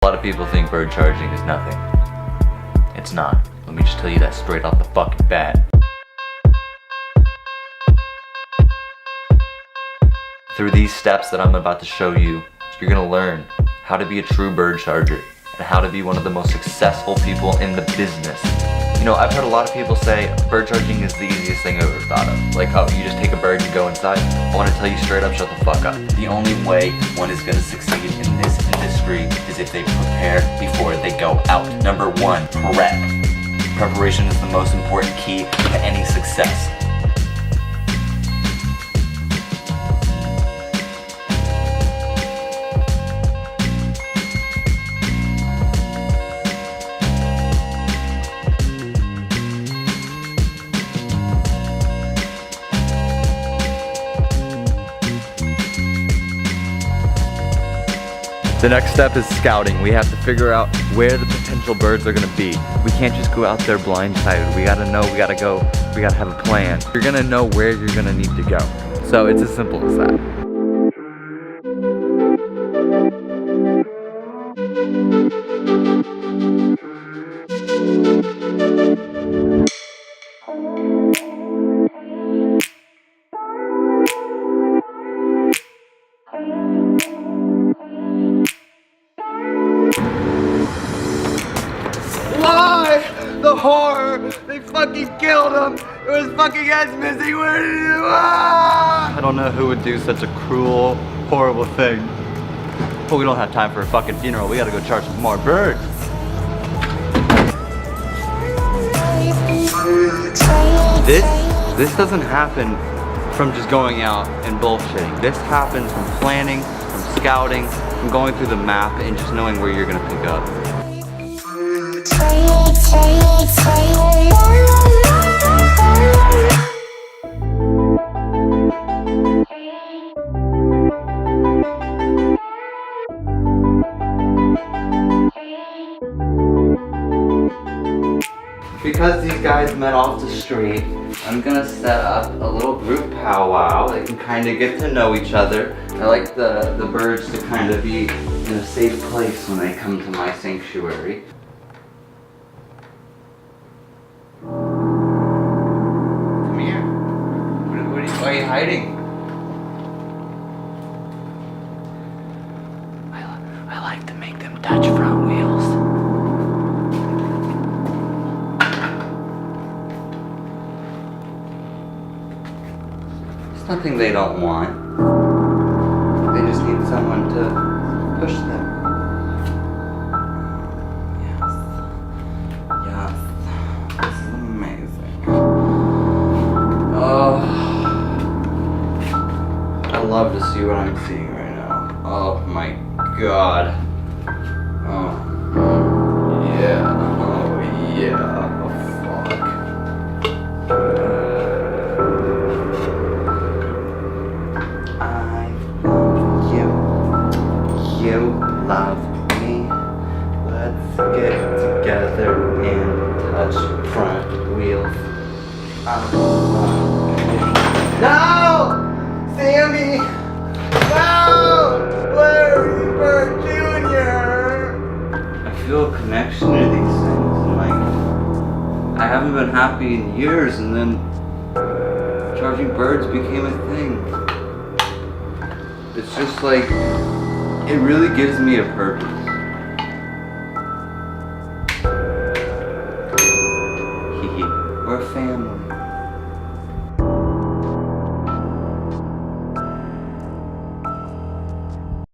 lot of people think bird charging is nothing. It's not. Let me just tell you that straight off the fucking bat. Through these steps that I'm about to show you, you're gonna learn how to be a true bird charger and how to be one of the most successful people in the business. You know, I've heard a lot of people say bird charging is the easiest thing I've ever thought of. Like, oh, you just take a bird and go inside. I want to tell you straight up, shut the fuck up. The only way one is going to succeed in this industry is if they prepare before they go out. Number one, prep. Preparation is the most important key to any success. The next step is scouting. We have to figure out where the potential birds are gonna be. We can't just go out there blindsided. We gotta know, we gotta have a plan. You're gonna know where you're gonna need to go. So it's as simple as that. Why? The horror! They fucking killed him! It was fucking heads missing! Where did he? I don't know who would do such a cruel, horrible thing. But we don't have time for a fucking funeral. We gotta go charge some more birds. This doesn't happen from just going out and bullshitting. This happens from planning, from scouting, from going through the map and just knowing where you're gonna pick up. Because these guys met off the street, I'm gonna set up a little group powwow. They can kind of get to know each other. I like the birds to kind of be in a safe place when they come to my sanctuary. Come here. Why are you hiding? I like to make them touch front wheels. Nothing they don't want. They just need someone to push them. Yes. Yes. This is amazing. Oh. I love to see what I'm seeing right now. Oh my god. Oh. Yeah. Oh yeah. Oh fuck. You love me. Let's get together and touch front wheels. No! Sammy! No! Larry Bird Jr. I feel a connection to these things, and like, I haven't been happy in years, and then charging birds became a thing. It's just like, it really gives me a purpose. We're a family.